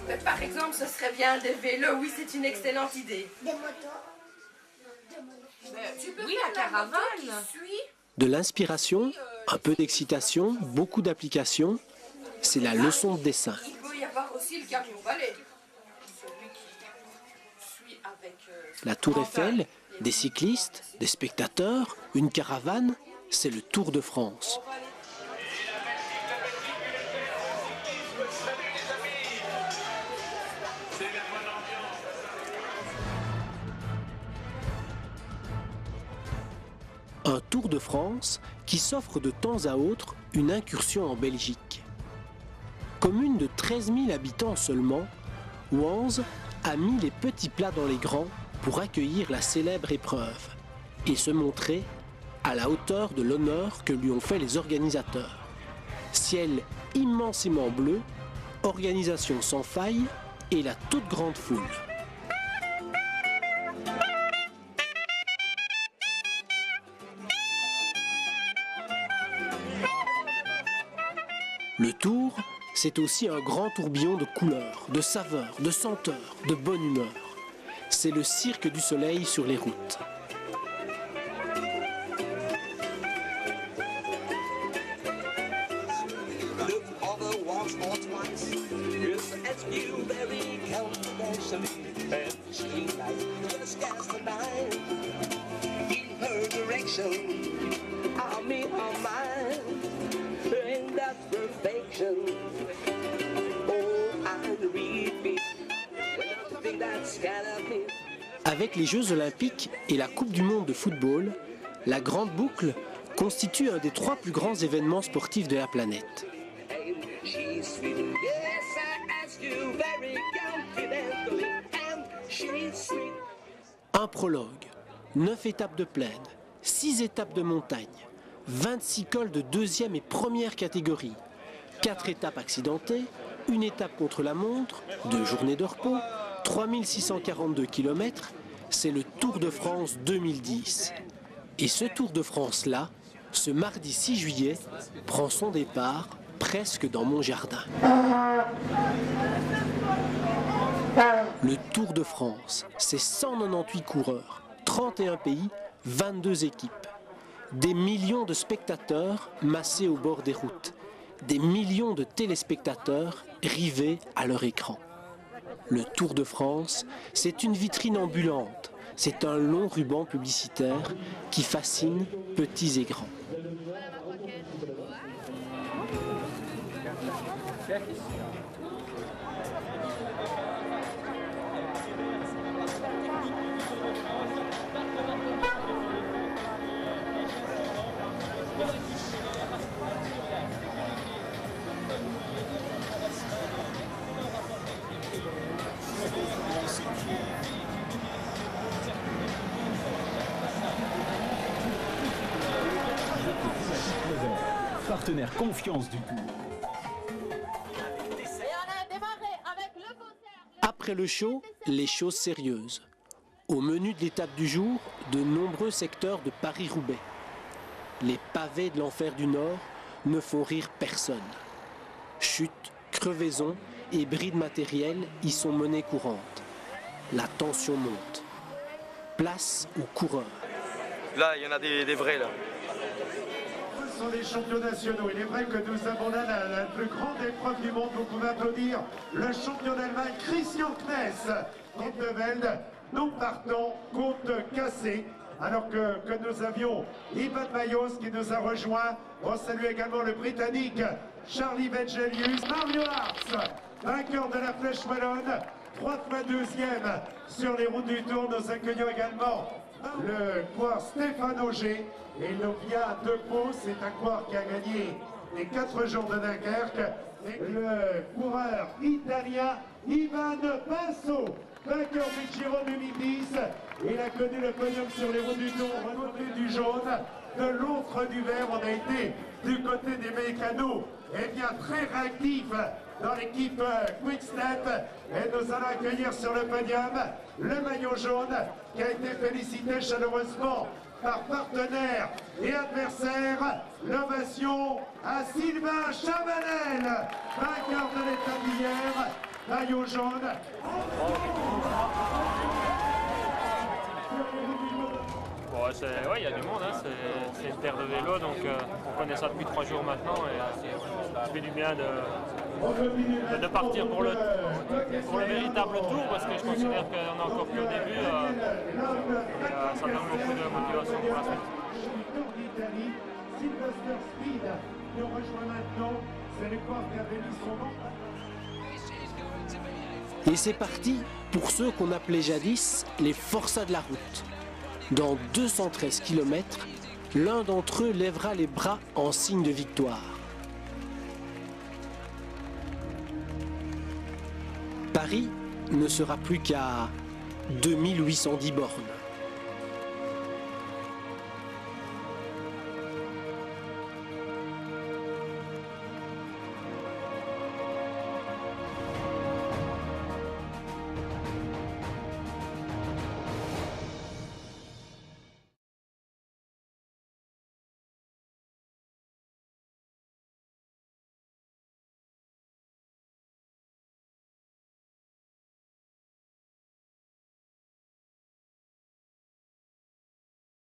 Mais par exemple, ce serait bien des vélos, oui, c'est une excellente idée. Des motos. Oui, la caravane. De l'inspiration, un peu d'excitation, beaucoup d'applications, c'est la leçon de dessin. Il peut y avoir aussi le camion balai. Celui qui suit avec... La tour Eiffel, des cyclistes, des spectateurs, une caravane, c'est le Tour de France. Un Tour de France qui s'offre de temps à autre une incursion en Belgique. Commune de 13 000 habitants seulement, Wanze a mis les petits plats dans les grands pour accueillir la célèbre épreuve et se montrer à la hauteur de l'honneur que lui ont fait les organisateurs. Ciel immensément bleu, organisation sans faille et la toute grande foule. Le Tour, c'est aussi un grand tourbillon de couleurs, de saveurs, de senteurs, de bonne humeur. C'est le cirque du soleil sur les routes. Avec les Jeux Olympiques et la Coupe du Monde de football, la Grande Boucle constitue un des 3 plus grands événements sportifs de la planète. Un prologue, 9 étapes de plaine, 6 étapes de montagne, 26 cols de 2e et 1re catégorie, 4 étapes accidentées, une étape contre la montre, 2 journées de repos, 3642 km, c'est le Tour de France 2010. Et ce Tour de France-là, ce mardi 6 juillet, prend son départ presque dans mon jardin. Le Tour de France, c'est 198 coureurs, 31 pays, 22 équipes. Des millions de spectateurs massés au bord des routes. Des millions de téléspectateurs rivés à leur écran. Le Tour de France, c'est une vitrine ambulante. C'est un long ruban publicitaire qui fascine petits et grands. Partenaire confiance du Tour. Après le show, les choses sérieuses. Au menu de l'étape du jour, de nombreux secteurs de Paris-Roubaix. Les pavés de l'enfer du Nord ne font rire personne. Chutes, crevaisons et bris de matériel y sont monnaie courante. La tension monte. Place aux coureurs. Là, il y en a des vrais, là. Ce sont les champions nationaux. Il est vrai que nous avons là la plus grande épreuve du monde. Vous pouvez applaudir le champion d'Allemagne, Christian Kness. Rotteveld, nous partons, compte cassé. Alors que nous avions Ivan Mayos qui nous a rejoint. On salue également le Britannique Charlie Vengelius. Mario Ars, vainqueur de la Flèche Wallonne, 3 fois 2e sur les routes du Tour. Nous accueillons également le coureur Stéphane Auger. Et il nous vient de Pau, c'est un coureur qui a gagné les 4 jours de Dunkerque. Et le coureur italien Ivan Passo, vainqueur du Giro 2010. Il a connu le podium sur les routes du Tour, retourné du jaune. De l'autre du vert, on a été du côté des mécanos, et bien très réactif dans l'équipe Quick Step. Et nous allons accueillir sur le podium le maillot jaune qui a été félicité chaleureusement par partenaires et adversaires. L'ovation à Sylvain Chavanel, vainqueur de l'étape d'hier. maillot jaune. Bon, il y a du monde, hein. C'est une terre de vélo, donc on connaît ça depuis 3 jours maintenant et ça fait du bien de partir pour le véritable tour parce que je considère qu'on est encore qu'au début et ça donne beaucoup de motivation pour la suite. Sylvester Speed nous rejoint maintenant, c'est l'épreuve qui avait mis son nom. Et c'est parti pour ceux qu'on appelait jadis les forçats de la route. Dans 213 km, l'un d'entre eux lèvera les bras en signe de victoire. Paris ne sera plus qu'à 2810 bornes.